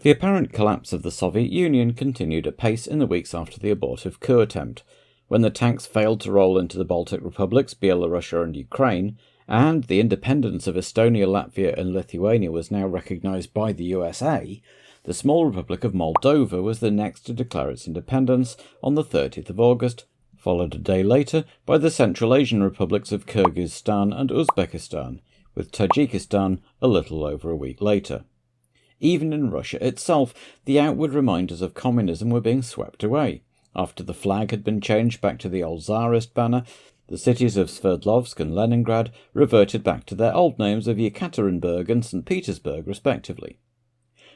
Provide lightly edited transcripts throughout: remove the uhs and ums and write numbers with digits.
The apparent collapse of the Soviet Union continued apace in the weeks after the abortive coup attempt, when the tanks failed to roll into the Baltic republics, Belarus and Ukraine, and the independence of Estonia, Latvia and Lithuania was now recognised by the USA. The small Republic of Moldova was the next to declare its independence on the 30th of August, followed a day later by the Central Asian republics of Kyrgyzstan and Uzbekistan, with Tajikistan a little over a week later. Even in Russia itself, the outward reminders of communism were being swept away. After the flag had been changed back to the old Tsarist banner, the cities of Sverdlovsk and Leningrad reverted back to their old names of Yekaterinburg and St. Petersburg, respectively.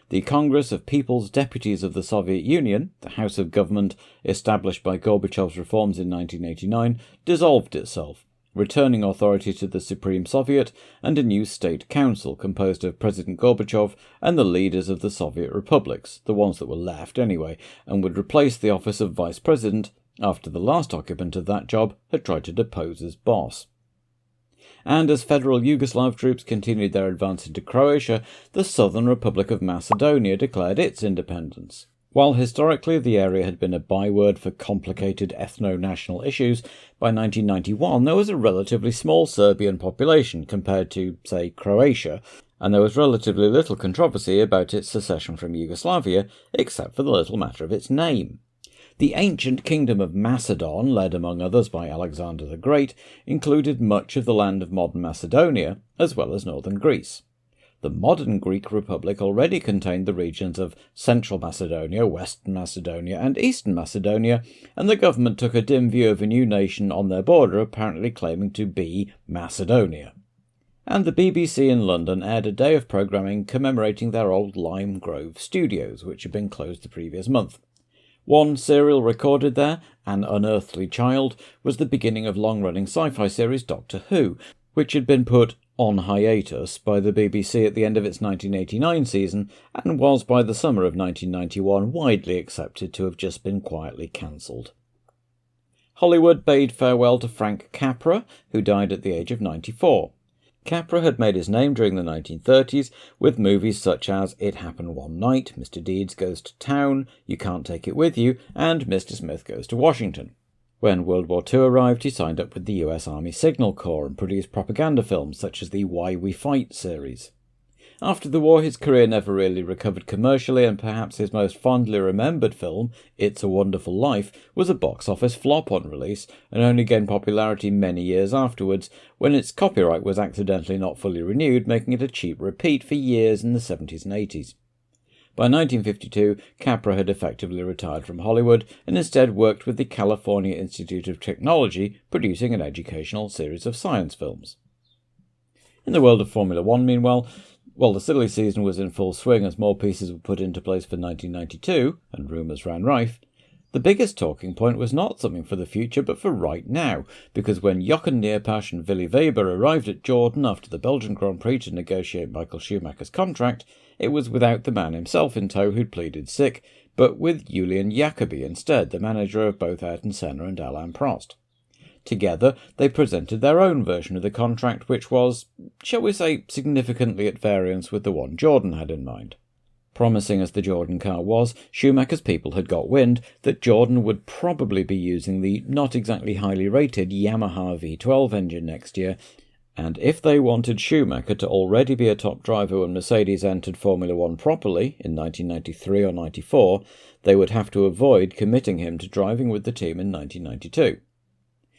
The Congress of People's Deputies of the Soviet Union, the House of Government established by Gorbachev's reforms in 1989, dissolved itself, returning authority to the Supreme Soviet and a new State Council composed of President Gorbachev and the leaders of the Soviet republics, the ones that were left anyway, and would replace the office of Vice President after the last occupant of that job had tried to depose his boss. And as federal Yugoslav troops continued their advance into Croatia, the Southern Republic of Macedonia declared its independence. While historically the area had been a byword for complicated ethno-national issues, by 1991 there was a relatively small Serbian population compared to, say, Croatia, and there was relatively little controversy about its secession from Yugoslavia, except for the little matter of its name. The ancient kingdom of Macedon, led among others by Alexander the Great, included much of the land of modern Macedonia, as well as northern Greece. The modern Greek Republic already contained the regions of Central Macedonia, Western Macedonia and Eastern Macedonia, and the government took a dim view of a new nation on their border apparently claiming to be Macedonia. And the BBC in London aired a day of programming commemorating their old Lime Grove studios, which had been closed the previous month. One serial recorded there, An Unearthly Child, was the beginning of long-running sci-fi series Doctor Who, which had been put on hiatus by the BBC at the end of its 1989 season and was by the summer of 1991 widely accepted to have just been quietly cancelled. Hollywood bade farewell to Frank Capra, who died at the age of 94. Capra had made his name during the 1930s with movies such as It Happened One Night, Mr. Deeds Goes to Town, You Can't Take It With You, and Mr. Smith Goes to Washington. When World War II arrived, he signed up with the US Army Signal Corps and produced propaganda films such as the Why We Fight series. After the war, his career never really recovered commercially, and perhaps his most fondly remembered film, It's a Wonderful Life, was a box office flop on release and only gained popularity many years afterwards, when its copyright was accidentally not fully renewed, making it a cheap repeat for years in the 70s and 80s. By 1952, Capra had effectively retired from Hollywood and instead worked with the California Institute of Technology, producing an educational series of science films. In the world of Formula One, meanwhile, while the silly season was in full swing as more pieces were put into place for 1992, and rumours ran rife, the biggest talking point was not something for the future but for right now, because when Jochen Neerpasch and Willy Weber arrived at Jordan after the Belgian Grand Prix to negotiate Michael Schumacher's contract, it was without the man himself in tow who'd pleaded sick, but with Julian Jacobi instead, the manager of both Ayrton Senna and Alain Prost. Together, they presented their own version of the contract, which was, shall we say, significantly at variance with the one Jordan had in mind. Promising as the Jordan car was, Schumacher's people had got wind that Jordan would probably be using the not exactly highly rated Yamaha V12 engine next year, and if they wanted Schumacher to already be a top driver when Mercedes entered Formula One properly in 1993 or 94, they would have to avoid committing him to driving with the team in 1992.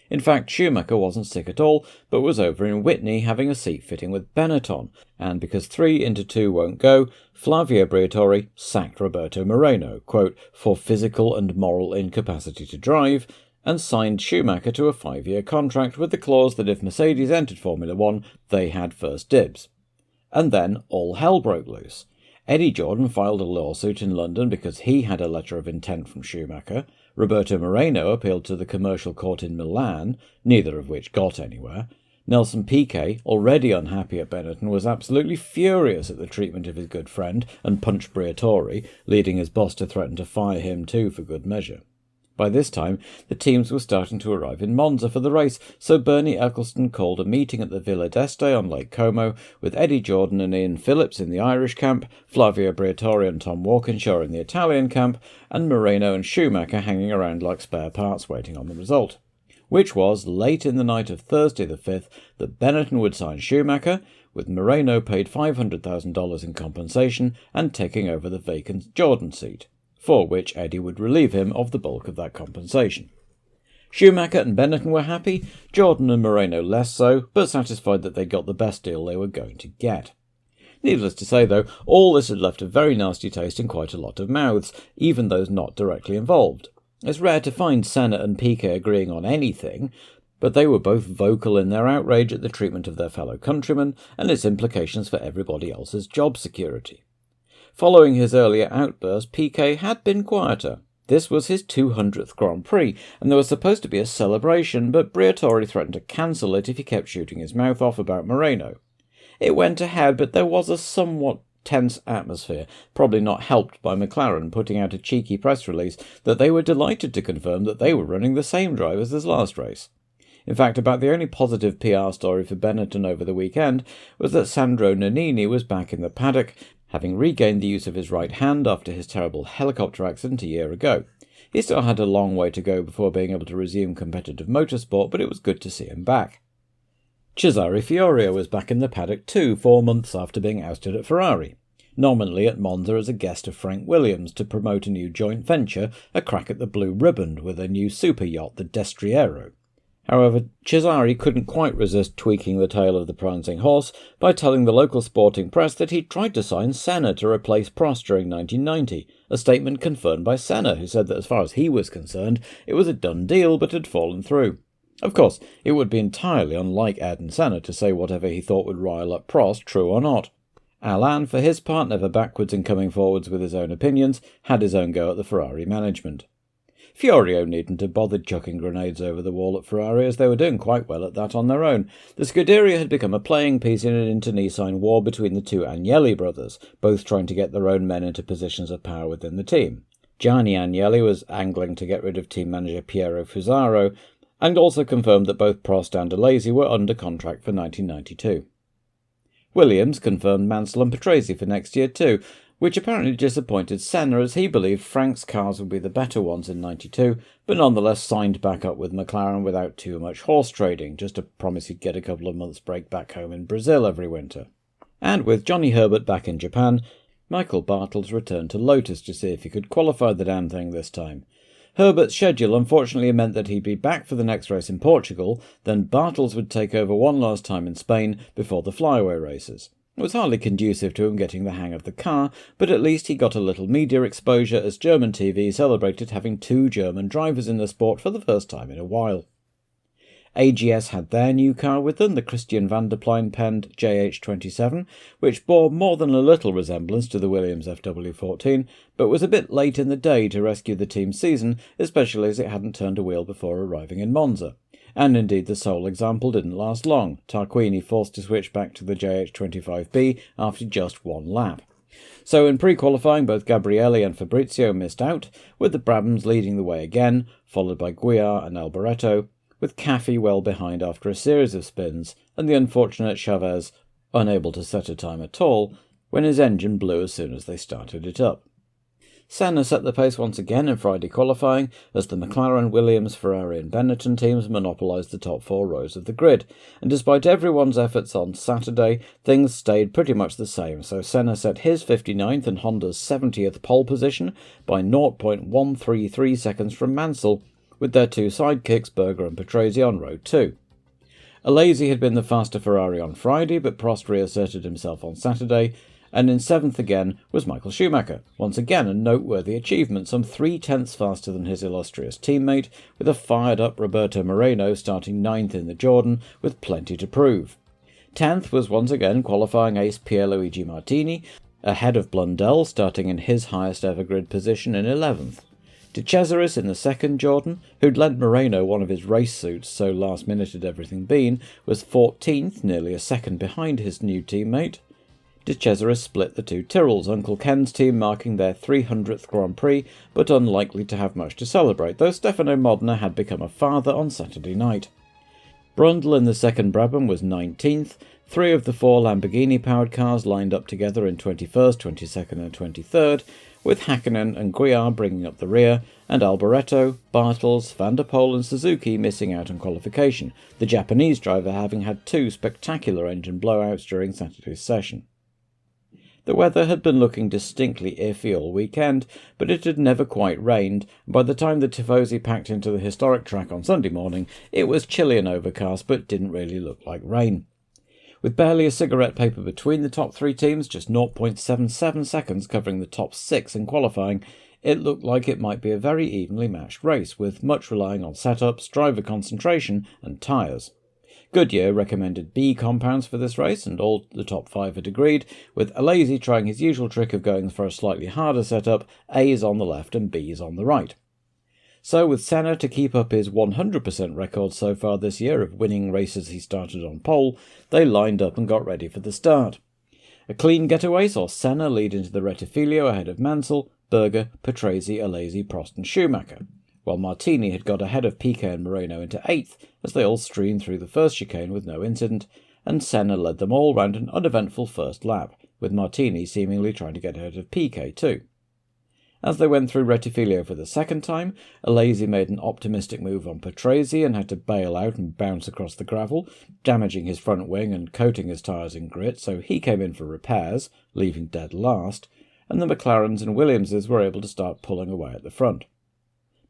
In fact, Schumacher wasn't sick at all, but was over in Whitney having a seat fitting with Benetton, and because 3 into 2 won't go, Flavio Briatore sacked Roberto Moreno, quote, for physical and moral incapacity to drive, and signed Schumacher to a 5-year contract with the clause that if Mercedes entered Formula One, they had first dibs. And then all hell broke loose. Eddie Jordan filed a lawsuit in London because he had a letter of intent from Schumacher. Roberto Moreno appealed to the commercial court in Milan, neither of which got anywhere. Nelson Piquet, already unhappy at Benetton, was absolutely furious at the treatment of his good friend and punched Briatore, leading his boss to threaten to fire him too for good measure. By this time, the teams were starting to arrive in Monza for the race, so Bernie Eccleston called a meeting at the Villa d'Este on Lake Como, with Eddie Jordan and Ian Phillips in the Irish camp, Flavio Briatore and Tom Walkinshaw in the Italian camp, and Moreno and Schumacher hanging around like spare parts waiting on the result. Which was, late in the night of Thursday the 5th, that Benetton would sign Schumacher, with Moreno paid $500,000 in compensation and taking over the vacant Jordan seat, for which Eddie would relieve him of the bulk of that compensation. Schumacher and Benetton were happy, Jordan and Moreno less so, but satisfied that they got the best deal they were going to get. Needless to say, though, all this had left a very nasty taste in quite a lot of mouths, even those not directly involved. It's rare to find Senna and Piquet agreeing on anything, but they were both vocal in their outrage at the treatment of their fellow countrymen and its implications for everybody else's job security. Following his earlier outburst, Piquet had been quieter. This was his 200th Grand Prix, and there was supposed to be a celebration, but Briatore threatened to cancel it if he kept shooting his mouth off about Moreno. It went ahead, but there was a somewhat tense atmosphere, probably not helped by McLaren putting out a cheeky press release that they were delighted to confirm that they were running the same drivers as last race. In fact, about the only positive PR story for Benetton over the weekend was that Sandro Nannini was back in the paddock, having regained the use of his right hand after his terrible helicopter accident a year ago. He still had a long way to go before being able to resume competitive motorsport, but it was good to see him back. Cesare Fiorio was back in the paddock too, 4 months after being ousted at Ferrari, nominally at Monza as a guest of Frank Williams to promote a new joint venture, a crack at the blue ribbon with a new super yacht, the Destriero. However, Cesare couldn't quite resist tweaking the tail of the prancing horse by telling the local sporting press that he'd tried to sign Senna to replace Prost during 1990, a statement confirmed by Senna, who said that as far as he was concerned, it was a done deal but had fallen through. Of course, it would be entirely unlike Ayrton Senna to say whatever he thought would rile up Prost, true or not. Alain, for his part, never backwards in coming forwards with his own opinions, had his own go at the Ferrari management. Fiorio needn't have bothered chucking grenades over the wall at Ferrari, as they were doing quite well at that on their own. The Scuderia had become a playing piece in an internecine war between the two Agnelli brothers, both trying to get their own men into positions of power within the team. Gianni Agnelli was angling to get rid of team manager Piero Fusaro, and also confirmed that both Prost and Alesi were under contract for 1992. Williams confirmed Mansell and Patrese for next year too, which apparently disappointed Senna, as he believed Frank's cars would be the better ones in 92, but nonetheless signed back up with McLaren without too much horse trading, just to promise he'd get a couple of months' break back home in Brazil every winter. And with Johnny Herbert back in Japan, Michael Bartels returned to Lotus to see if he could qualify the damn thing this time. Herbert's schedule unfortunately meant that he'd be back for the next race in Portugal, then Bartels would take over one last time in Spain before the flyaway races. It was hardly conducive to him getting the hang of the car, but at least he got a little media exposure as German TV celebrated having 2 German drivers in the sport for the first time in a while. AGS had their new car with them, the Christian van der Plein-penned JH27, which bore more than a little resemblance to the Williams FW14, but was a bit late in the day to rescue the team's season, especially as it hadn't turned a wheel before arriving in Monza. And indeed the sole example didn't last long, Tarquini forced to switch back to the JH25B after just 1 lap. So in pre-qualifying, both Gabrielli and Fabrizio missed out, with the Brabhams leading the way again, followed by Guiar and Alboreto, with Caffey well behind after a series of spins, and the unfortunate Chavez unable to set a time at all when his engine blew as soon as they started it up. Senna set the pace once again in Friday qualifying, as the McLaren, Williams, Ferrari and Benetton teams monopolised the top 4 rows of the grid, and despite everyone's efforts on Saturday, things stayed pretty much the same, so Senna set his 59th and Honda's 70th pole position by 0.133 seconds from Mansell, with their 2 sidekicks, Berger and Patrese, on row 2. Alesi had been the faster Ferrari on Friday, but Prost reasserted himself on Saturday, and in 7th again was Michael Schumacher, once again a noteworthy achievement, some 3/10 faster than his illustrious teammate, with a fired-up Roberto Moreno starting 9th in the Jordan, with plenty to prove. 10th was once again qualifying ace Pierluigi Martini, ahead of Blundell, starting in his highest-ever grid position in 11th. De Cesaris in the 2nd Jordan, who'd lent Moreno one of his race suits, so last minute had everything been, was 14th, nearly a second behind his new teammate. De Cesaris split the two Tyrrells, Uncle Ken's team marking their 300th Grand Prix, but unlikely to have much to celebrate, though Stefano Modena had become a father on Saturday night. Brundle in the second Brabham was 19th, 3 of the 4 Lamborghini-powered cars lined up together in 21st, 22nd and 23rd, with Hakkinen and Guiar bringing up the rear, and Alboreto, Bartels, Van der Poel and Suzuki missing out on qualification, the Japanese driver having had 2 spectacular engine blowouts during Saturday's session. The weather had been looking distinctly iffy all weekend, but it had never quite rained, and by the time the Tifosi packed into the historic track on Sunday morning, it was chilly and overcast, but didn't really look like rain. With barely a cigarette paper between the top 3 teams, just 0.77 seconds covering the top 6 in qualifying, it looked like it might be a very evenly matched race, with much relying on setups, driver concentration and tyres. Goodyear recommended B compounds for this race, and all the top 5 had agreed, with Alesi trying his usual trick of going for a slightly harder setup, A's on the left and B's on the right. So with Senna to keep up his 100% record so far this year of winning races he started on pole, they lined up and got ready for the start. A clean getaway saw Senna lead into the Rettifilo ahead of Mansell, Berger, Patrese, Alesi, Prost and Schumacher, while Martini had got ahead of Piquet and Moreno into 8th as they all streamed through the first chicane with no incident, and Senna led them all round an uneventful first lap, with Martini seemingly trying to get ahead of Piquet too. As they went through Rettifilo for the second time, Alesi made an optimistic move on Patrese and had to bail out and bounce across the gravel, damaging his front wing and coating his tyres in grit, so he came in for repairs, leaving dead last, and the McLarens and Williamses were able to start pulling away at the front.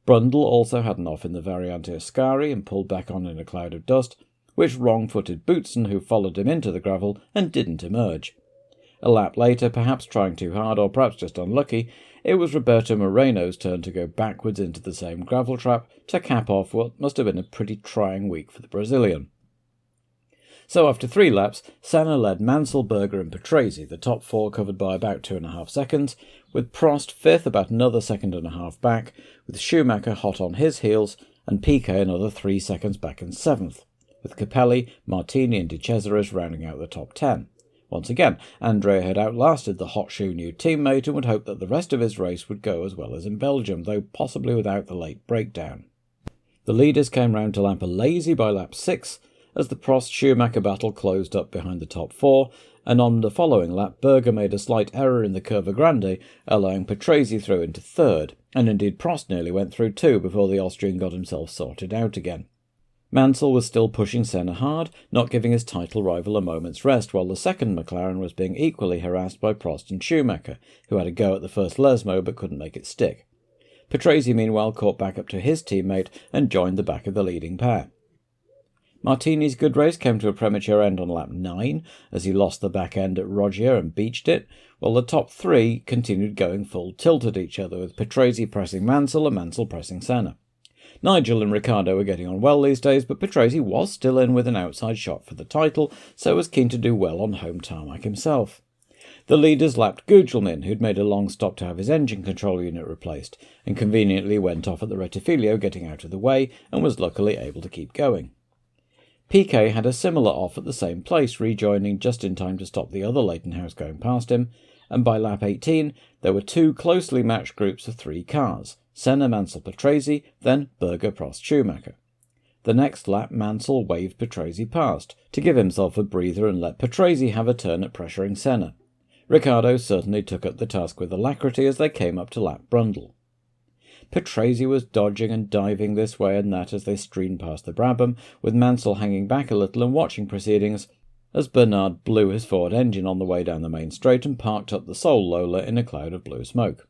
Brundle also had an off in the Variante Ascari and pulled back on in a cloud of dust, which wrong-footed Boutsen, who followed him into the gravel and didn't emerge. A lap later, perhaps trying too hard or perhaps just unlucky, it was Roberto Moreno's turn to go backwards into the same gravel trap to cap off what must have been a pretty trying week for the Brazilian. So after 3 laps, Senna led Mansell, Berger and Patrese, the top 4 covered by about 2.5 seconds, with Prost 5th about another 1.5 seconds back, with Schumacher hot on his heels, and Piquet another 3 seconds back in 7th, with Capelli, Martini and De Cesaris rounding out the top 10. Once again, Andrea had outlasted the hot shoe new teammate and would hope that the rest of his race would go as well as in Belgium, though possibly without the late breakdown. The leaders came round to lap Alesi by lap 6, as the Prost-Schumacher battle closed up behind the top 4, and on the following lap Berger made a slight error in the Curva Grande, allowing Patrese through into 3rd, and indeed Prost nearly went through too before the Austrian got himself sorted out again. Mansell was still pushing Senna hard, not giving his title rival a moment's rest, while the second McLaren was being equally harassed by Prost and Schumacher, who had a go at the first Lesmo but couldn't make it stick. Patrese meanwhile caught back up to his teammate and joined the back of the leading pair. Martini's good race came to a premature end on lap 9, as he lost the back end at Rogier and beached it, while the top 3 continued going full tilt at each other, with Patrese pressing Mansell and Mansell pressing Senna. Nigel and Ricciardo were getting on well these days, but Patrese was still in with an outside shot for the title, so was keen to do well on home tarmac himself. The leaders lapped Gugelmin, who'd made a long stop to have his engine control unit replaced, and conveniently went off at the Rettifilo, getting out of the way, and was luckily able to keep going. Piquet had a similar off at the same place, rejoining just in time to stop the other Leighton-House going past him, and by lap 18 there were 2 closely matched groups of 3 cars, Senna, Mansell, Patrese, then Berger, Prost, Schumacher. The next lap Mansell waved Patrese past, to give himself a breather and let Patrese have a turn at pressuring Senna. Ricciardo certainly took up the task with alacrity as they came up to lap Brundle. Patrese was dodging and diving this way and that as they streamed past the Brabham, with Mansell hanging back a little and watching proceedings, as Bernard blew his forward engine on the way down the main straight and parked up the sole Lola in a cloud of blue smoke.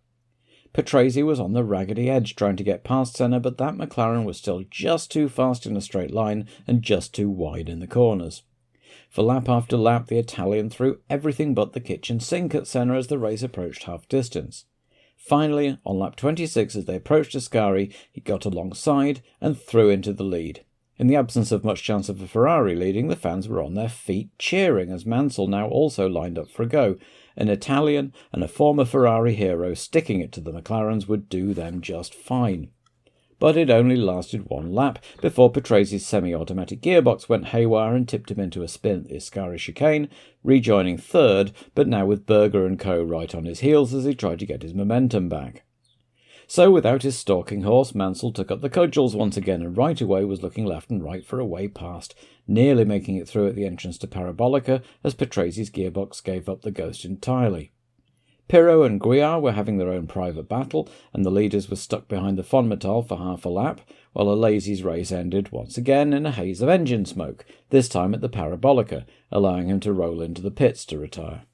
Patrese was on the raggedy edge trying to get past Senna, but that McLaren was still just too fast in a straight line and just too wide in the corners. For lap after lap the Italian threw everything but the kitchen sink at Senna as the race approached half distance. Finally, on lap 26 as they approached Ascari, he got alongside and threw into the lead. In the absence of much chance of a Ferrari leading, the fans were on their feet cheering as Mansell now also lined up for a go. An Italian and a former Ferrari hero sticking it to the McLarens would do them just fine. but it only lasted one lap before Patrese' semi-automatic gearbox went haywire and tipped him into a spin at the Ascari chicane, rejoining third, but now with Berger and co. right on his heels as he tried to get his momentum back. So without his stalking horse, Mansell took up the cudgels once again and right away was looking left and right for a way past, nearly making it through at the entrance to Parabolica as Patrese' gearbox gave up the ghost entirely. Pirro and Guiar were having their own private battle, and the leaders were stuck behind the Fonmetal for half a lap, while Alesi's race ended once again in a haze of engine smoke, this time at the Parabolica, allowing him to roll into the pits to retire.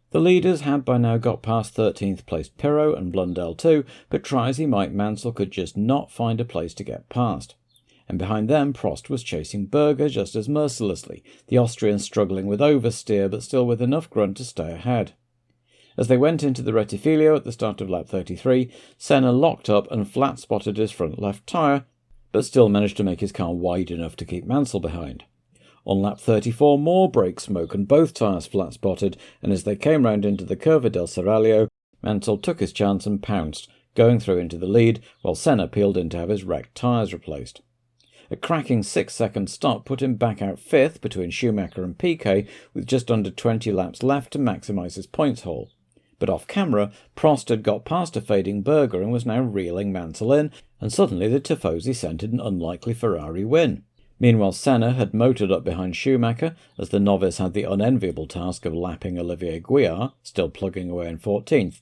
The leaders had by now got past 13th placed Pirro and Blundell too, but try as he might, Mansell could just not find a place to get past. And behind them Prost was chasing Berger just as mercilessly, the Austrian struggling with oversteer but still with enough grunt to stay ahead. As they went into the Rettifilo at the start of lap 33, Senna locked up and flat-spotted his front left tyre, but still managed to make his car wide enough to keep Mansell behind. On lap 34, more brake smoke and both tyres flat-spotted, and as they came round into the Curva del Seraglio, Mansell took his chance and pounced, going through into the lead, while Senna peeled in to have his wrecked tyres replaced. A cracking 6-second stop put him back out fifth between Schumacher and Piquet, with just under 20 laps left to maximise his points haul. But off-camera, Prost had got past a fading Berger and was now reeling Mansell in, and suddenly the Tifosi scented an unlikely Ferrari win. Meanwhile, Senna had motored up behind Schumacher, as the novice had the unenviable task of lapping Olivier Guiar, still plugging away in 14th.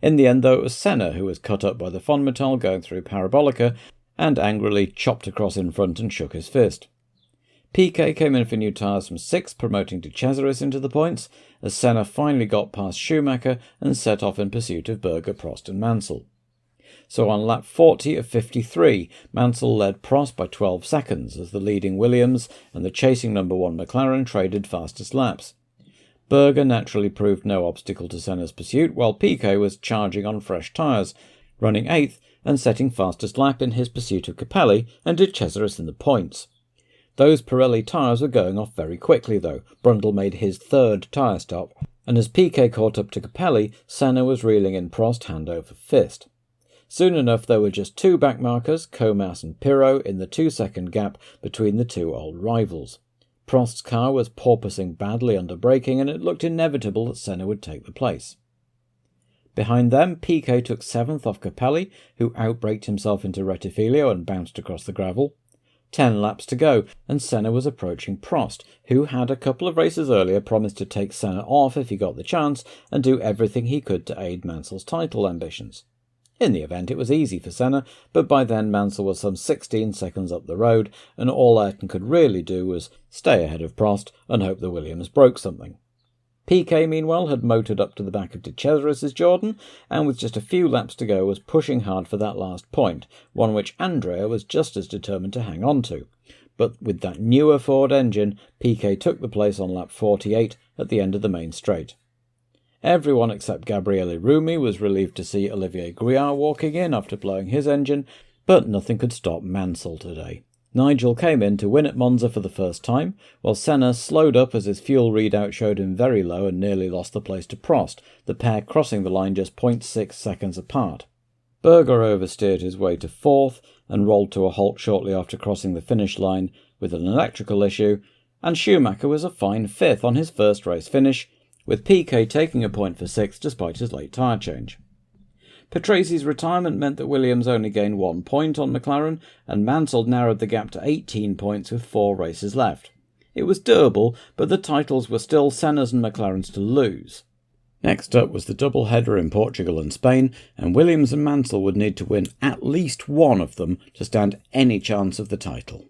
In the end, though, it was Senna who was cut up by the Fonmetal going through Parabolica, and angrily chopped across in front and shook his fist. Piquet came in for new tyres from 6th, promoting de Cesaris into the points, as Senna finally got past Schumacher and set off in pursuit of Berger, Prost and Mansell. So on lap 40 of 53, Mansell led Prost by 12 seconds as the leading Williams and the chasing number 1 McLaren traded fastest laps. Berger naturally proved no obstacle to Senna's pursuit, while Piquet was charging on fresh tyres, running 8th and setting fastest lap in his pursuit of Capelli and de Cesaris in the points. Those Pirelli tyres were going off very quickly though. Brundle made his third tyre stop, and as Piquet caught up to Capelli, Senna was reeling in Prost hand over fist. Soon enough there were just 2 backmarkers, Comas and Pirro, in the 2-second gap between the 2 old rivals. Prost's car was porpoising badly under braking, and it looked inevitable that Senna would take the place. Behind them, Piquet took 7th off Capelli, who outbraked himself into Rettifilo and bounced across the gravel. 10 laps to go, and Senna was approaching Prost, who had a couple of races earlier promised to take Senna off if he got the chance and do everything he could to aid Mansell's title ambitions. In the event, it was easy for Senna, but by then Mansell was some 16 seconds up the road, and all Ayrton could really do was stay ahead of Prost and hope the Williams broke something. Piquet, meanwhile, had motored up to the back of de Cesaris' Jordan, and with just a few laps to go was pushing hard for that last point, one which Andrea was just as determined to hang on to. But with that newer Ford engine, Piquet took the place on lap 48 at the end of the main straight. Everyone except Gabriele Rumi was relieved to see Olivier Guiar walking in after blowing his engine, but nothing could stop Mansell today. Nigel came in to win at Monza for the first time, while Senna slowed up as his fuel readout showed him very low and nearly lost the place to Prost, the pair crossing the line just 0.6 seconds apart. Berger oversteered his way to 4th and rolled to a halt shortly after crossing the finish line with an electrical issue, and Schumacher was a fine 5th on his first race finish, with Piquet taking a point for 6th despite his late tyre change. Patresi's retirement meant that Williams only gained 1 point on McLaren, and Mansell narrowed the gap to 18 points with 4 races left. It was doable, but the titles were still Senna's and McLaren's to lose. Next up was the double-header in Portugal and Spain, and Williams and Mansell would need to win at least one of them to stand any chance of the title.